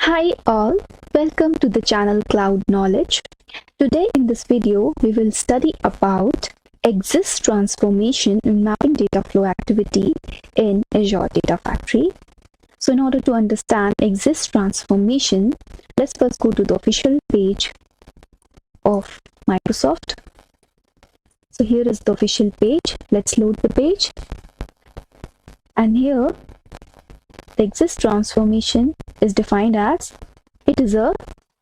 Hi all, welcome to the channel Cloud Knowledge. Today in this video, we will study about exist transformation in mapping data flow activity in Azure Data Factory. So in order to understand exist transformation, let's first go to the official page of Microsoft. So here is the official page. Let's load the page. And here, the exist transformation is defined as it is a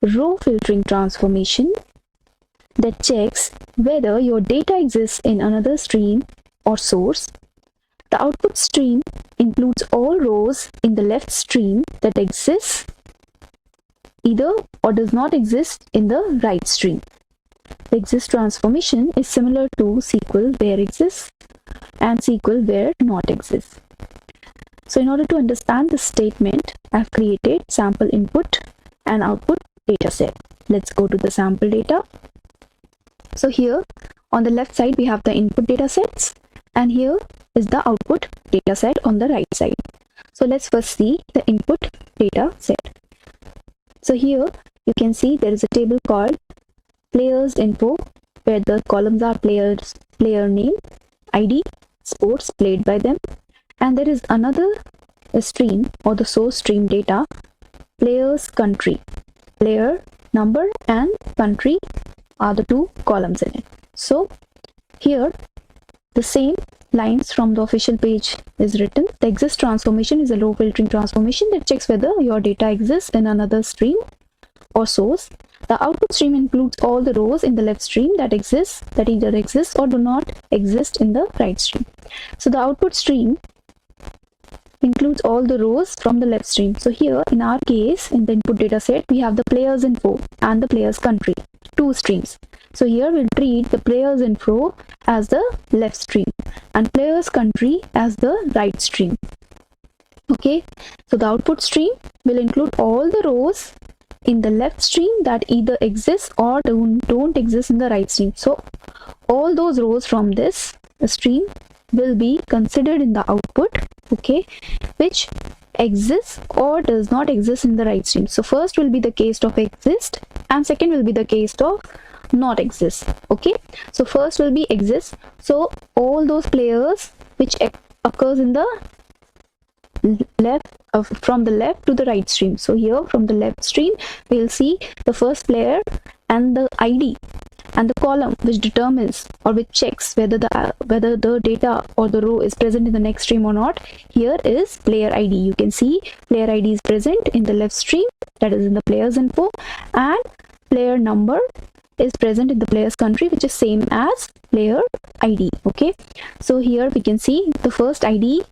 row filtering transformation that checks whether your data exists in another stream or source. The output stream includes all rows in the left stream that exists either or does not exist in the right stream. The exist transformation is similar to SQL where exists and SQL where not exists. So in order to understand this statement, I've created sample input and output data set. Let's go to the sample data. So here on the left side, we have the input data sets, and here is the output data set on the right side. So let's first see the input data set. So here you can see there is a table called players info, where the columns are players, player name, ID, sports played by them. And there is another stream or the source stream data, players country, player number and country are the two columns in it. So here the same lines from the official page is written. The exist transformation is a row filtering transformation that checks whether your data exists in another stream or source. The output stream includes all the rows in the left stream that either exist or do not exist in the right stream. So the output stream includes all the rows from the left stream. So here in our case, in the input data set, we have the players info and the players country, two streams. So here we'll treat the players info as the left stream and players country as the right stream. Okay, so the output stream will include all the rows in the left stream that either exist or don't exist in the right stream. So all those rows from this stream will be considered in the output, okay, which exists or does not exist in the right stream. So first will be the case of exist and second will be the case of not exist. Okay, so first will be exist. So all those players which occurs in the left from the left to the right stream. So here from the left stream we'll see the first player and the ID and the column which determines or which checks whether the data or the row is present in the next stream or not. Here is player ID. You can see player ID is present in the left stream, that is in the players info, and player number is present in the players country, which is same as player ID. Okay, so here we can see the first ID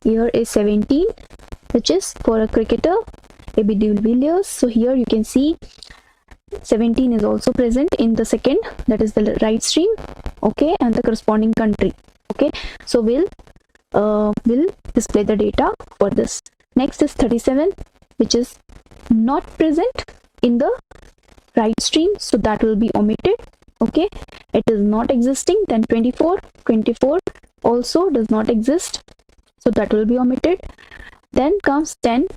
here is 17, which is for a cricketer, AB de Villiers. So here you can see 17 is also present in the second, that is the right stream, okay, and the corresponding country. Okay, so we'll display the data for this. Next is 37, which is not present in the right stream, so that will be omitted. Okay, it is not existing. Then 24 also does not exist, so that will be omitted. Then comes 10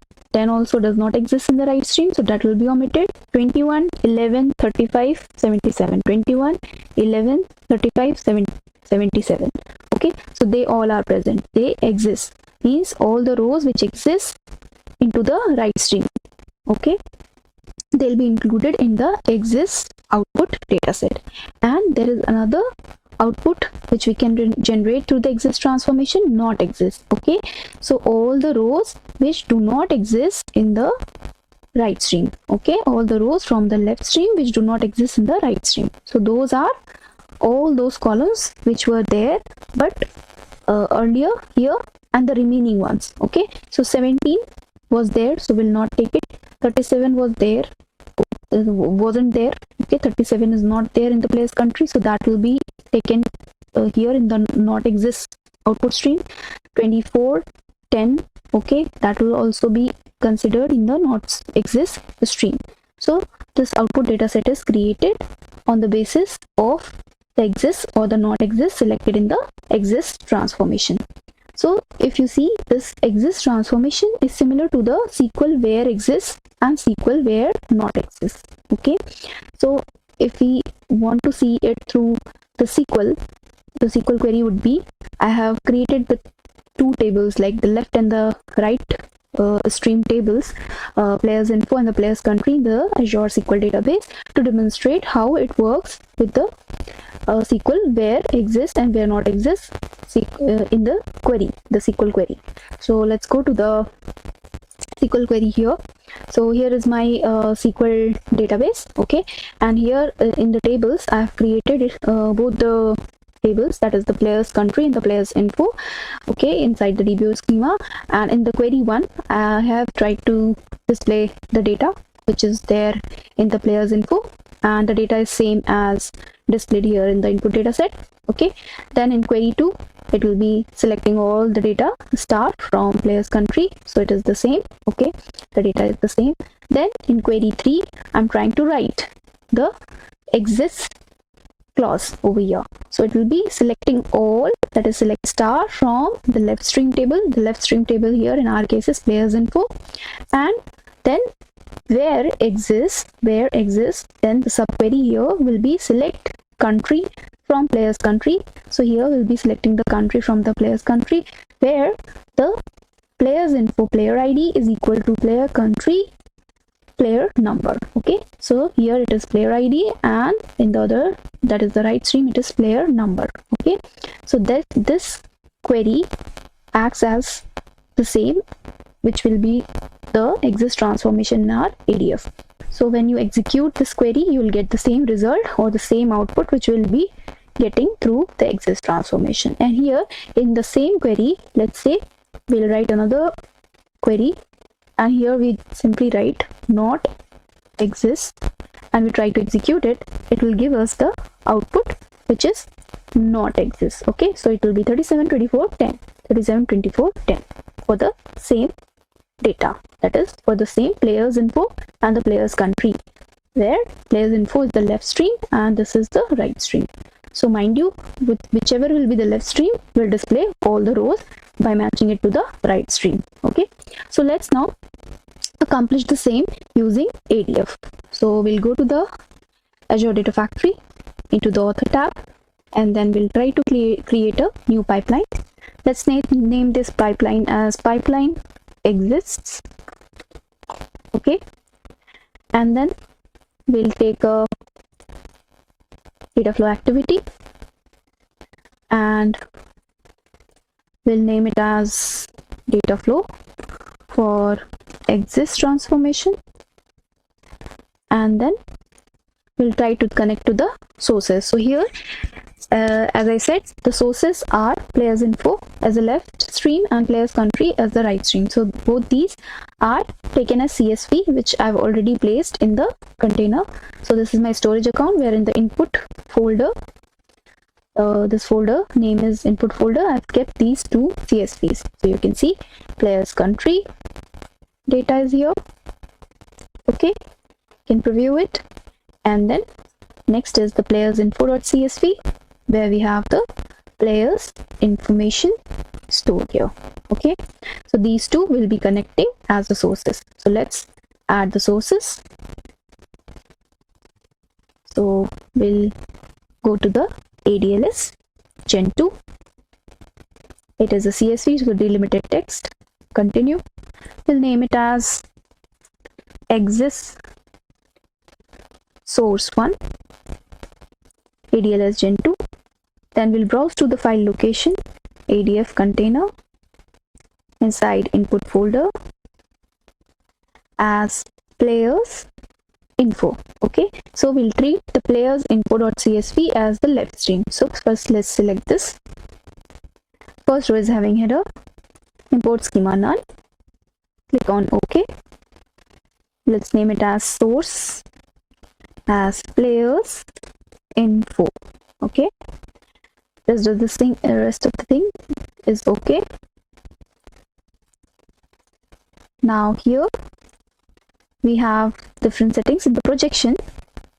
also does not exist in the right stream, so that will be omitted. 21, 11, 35, 77, 21, 11, 35, 77. Okay, so they all are present, they exist, means all the rows which exist into the right stream, okay, they'll be included in the exist output data set. And there is another output which we can generate through the exist transformation, not exist. Okay, so all the rows which do not exist in the right stream, okay, all the rows from the left stream which do not exist in the right stream. So those are all those columns which were there but earlier here, and the remaining ones. Okay, so 17 was there, so we'll not take it. 37 was there, wasn't there. Okay, 37 is not there in the players country, so that will be taken here in the not exist output stream. 24, 10, okay, that will also be considered in the not exist stream. So this output data set is created on the basis of the exist or the not exist selected in the exist transformation. So if you see, this exists transformation is similar to the SQL where exists and SQL where not exists. Okay, so if we want to see it through the SQL query would be, I have created the two tables, like the left and the right stream tables, players info and the players country in the Azure SQL database, to demonstrate how it works with the SQL where exists and where not exists in the query, the SQL query. So let's go to the SQL query here. So here is my SQL database. Okay, and here in the tables I have created both the tables, that is the players country and the players info, okay, inside the DBO schema. And in the query one, I have tried to display the data which is there in the players info, and the data is same as displayed here in the input data set. Okay, then in query 2 it will be selecting all the data star from players country, so it is the same. Okay, the data is the same. Then in query 3 I'm trying to write the exists clause over here, so it will be selecting all, that is select star from the left stream table. The left stream table here in our case is players info, and then where exists, then the subquery here will be select country from players country. So here we'll be selecting the country from the players country, where the players info player ID is equal to player country player number. Okay, so here it is player ID, and in the other, that is the right stream, it is player number. Okay, so that this query acts as the same, which will be the exist transformation in our ADF. So when you execute this query, you will get the same result or the same output which will be getting through the exist transformation. And here in the same query, let's say we'll write another query, and here we simply write not exists and we try to execute it. It will give us the output which is not exists. Okay, so it will be 37 24 10, 37 24 10 for the same data, that is for the same players info and the players country, where players info is the left stream and this is the right stream. So mind you, with whichever will be the left stream will display all the rows by matching it to the right stream. Okay, so let's now accomplish the same using ADF. So we'll go to the Azure Data Factory, into the author tab, and then we'll try to create a new pipeline. Let's name this pipeline as pipeline exists. Okay, and then we'll take a data flow activity and we'll name it as data flow for exist transformation, and then we'll try to connect to the sources. So here as I said, the sources are players info as a left stream and players country as the right stream. So both these are taken as CSV, which I've already placed in the container. So this is my storage account, where in the input folder, this folder name is input folder, I've kept these two CSVs. So you can see players country data is here. Okay, you can preview it. And then next is the players info.csv, where we have the players information stored here. Okay, so these two will be connecting as the sources. So let's add the sources. So we'll go to the ADLS Gen 2. It is a CSV, so delimited text. Continue. We'll name it as exists source 1 ADLS Gen 2. Then we'll browse to the file location ADF container inside input folder as players info. Okay, so we'll treat the players info.csv as the left stream. So first let's select this. First row is having header, import schema none. Click on OK. Let's name it as source as players info. Okay, rest of the thing is okay. Now here we have different settings. In the projection,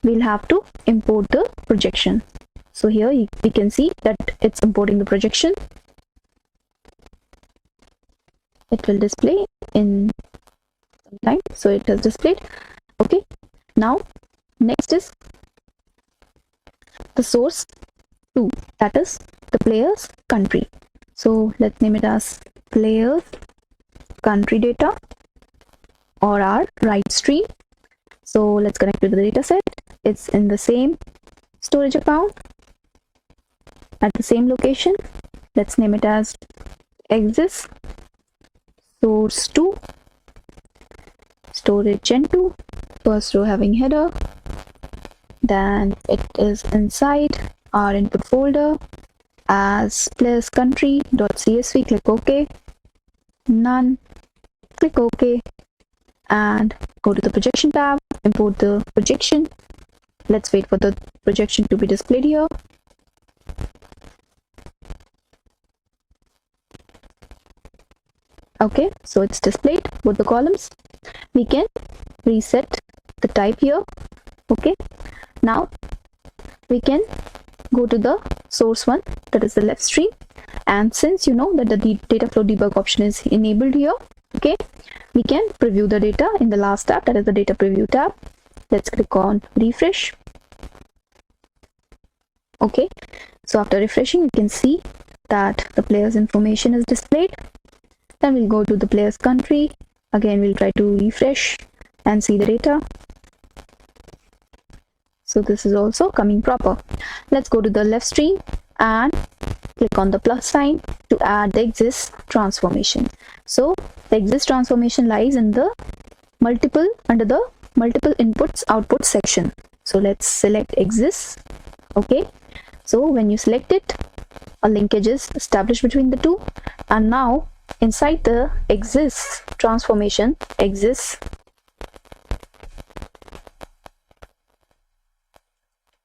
we'll have to import the projection. So here we can see that it's importing the projection. it will display in some time. So it has displayed. Okay, now next is the source 2, that is the player's country. So let's name it as player's country data, or our write stream. So let's connect to the data set. It's in the same storage account at the same location. Let's name it as exists source 2 storage gen 2, first row having header, then it is inside our input folder as players country.csv. Click OK, none, click OK, and go to the projection tab, import the projection. Let's wait for the projection to be displayed here. Okay, so it's displayed both the columns. We can reset the type here. Okay, now we can go to the source one, that is the left stream, and since you know that the data flow debug option is enabled here, okay, we can preview the data in the last tab, that is the data preview tab. Let's click on refresh. Okay, so after refreshing you can see that the player's information is displayed. Then we'll go to the player's country. Again, we'll try to refresh and see the data. So this is also coming proper. Let's go to the left stream and click on the plus sign to add the exist transformation. So the exist transformation lies in the under the multiple inputs output section. So let's select exist. Okay, so when you select it, a linkage is established between the two, and now inside the exists transformation, exists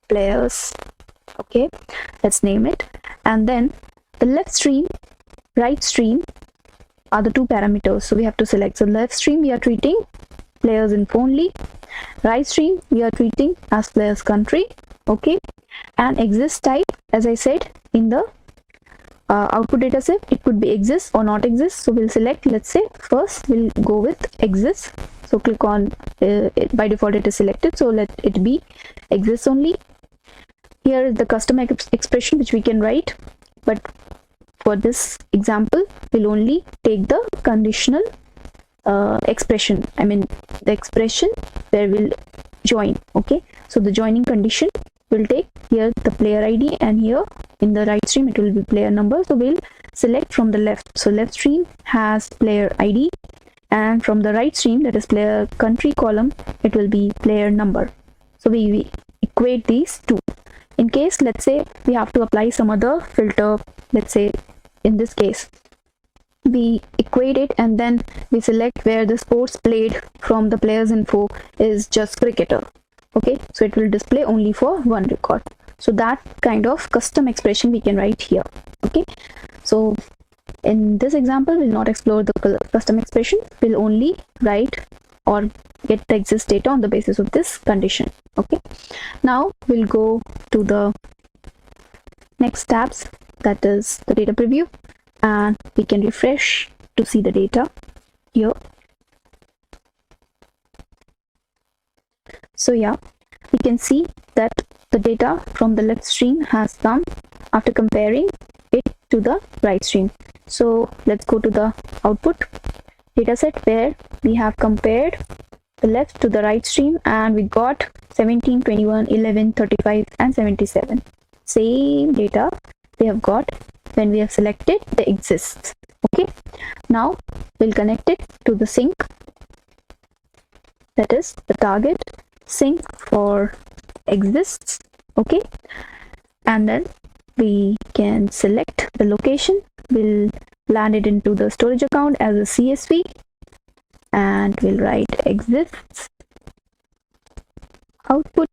players, okay, let's name it, and then the left stream, right stream are the two parameters, so we have to select. So left stream we are treating players info only, right stream we are treating as players country, okay, and exist type, as I said in the output data set, it could be exist or not exist. So we'll select, let's say first we'll go with exist. So click on by default it is selected, so let it be exist only. Here is the custom expression which we can write, but for this example we'll only take the conditional expression, I mean the expression where we'll join. Okay, so the joining condition will take here the player ID, and here in the right stream it will be player number. So we'll select from the left, so left stream has player ID, and from the right stream, that is player country column, it will be player number. So we equate these two. In case, let's say we have to apply some other filter, let's say in this case we equate it and then we select where the sports played from the players info is just cricketer. Okay, so it will display only for one record. So that kind of custom expression we can write here. Okay, so in this example we'll not explore the custom expression, we'll only write or get the exist data on the basis of this condition. Okay, now we'll go to the next tabs, that is the data preview, and we can refresh to see the data here. So yeah, we can see that the data from the left stream has come after comparing it to the right stream. So let's go to the output dataset where we have compared the left to the right stream, and we got 17, 21, 11, 35 and 77. Same data we have got when we have selected the exists. Okay, now we'll connect it to the sync, that is the target sync for exists. Okay, and then we can select the location, we'll land it into the storage account as a CSV, and we'll write exists output.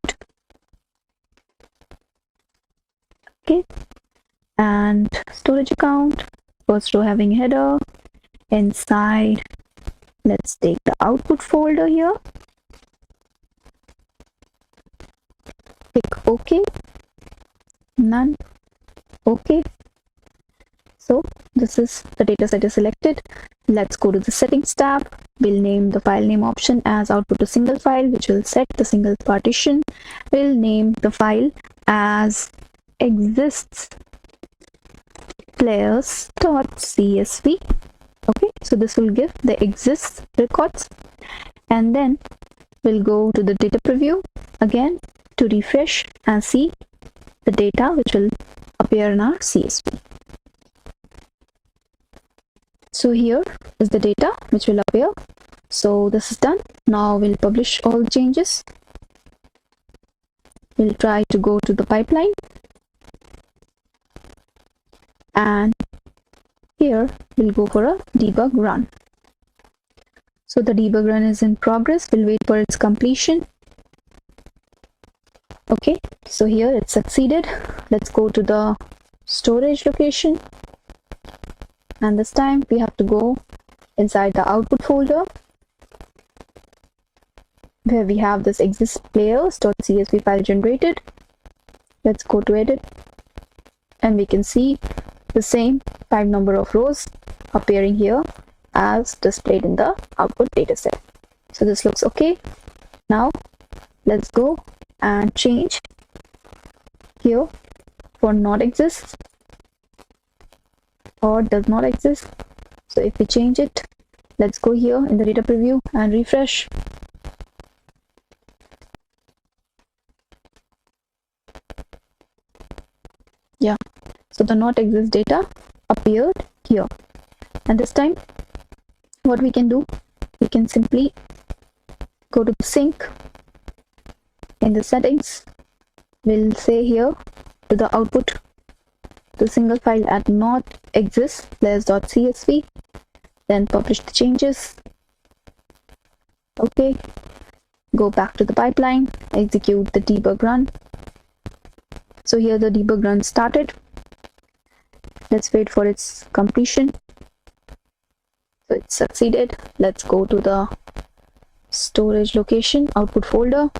Okay, and storage account, first row having header, inside let's take the output folder here, click OK, none, OK. So this is the data set is selected. Let's go to the settings tab. We'll name the file name option as output to single file, which will set the single partition. We'll name the file as exists players.csv. Okay, so this will give the exists records, and then we'll go to the data preview again to refresh and see the data which will appear in our CSV. So here is the data which will appear. So this is done. Now we'll publish all the changes. We'll try to go to the pipeline, and here we'll go for a debug run. So the debug run is in progress. We'll wait for its completion. Okay, so here it succeeded. Let's go to the storage location, and this time we have to go inside the output folder where we have this exists players.csv file generated. Let's go to edit, and we can see the same 5 number of rows appearing here as displayed in the output dataset. So this looks okay. Now let's go and change here for not exists or does not exist. So if we change it, let's go here in the data preview and refresh. Yeah, so the not exist data appeared here. And this time what we can do, we can simply go to the sync. In the settings, we'll say here to the output the single file at not exists players.csv, then publish the changes. Okay, go back to the pipeline, execute the debug run. So here the debug run started. Let's wait for its completion. So it succeeded. Let's go to the storage location, output folder.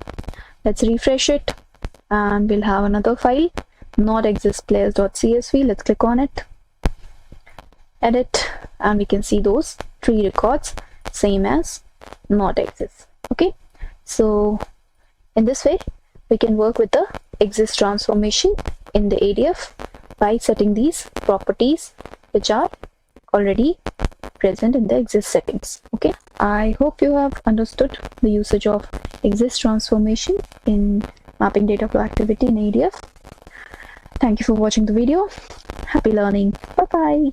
Let's refresh it, and we'll have another file, not exist players.csv. Let's click on it, edit, and we can see those 3 records same as not exist. Okay, so in this way we can work with the exist transformation in the ADF by setting these properties which are already present in the exist settings. Okay, I hope you have understood the usage of exist transformation in mapping data flow activity in ADF. Thank you for watching the video. Happy learning. Bye bye.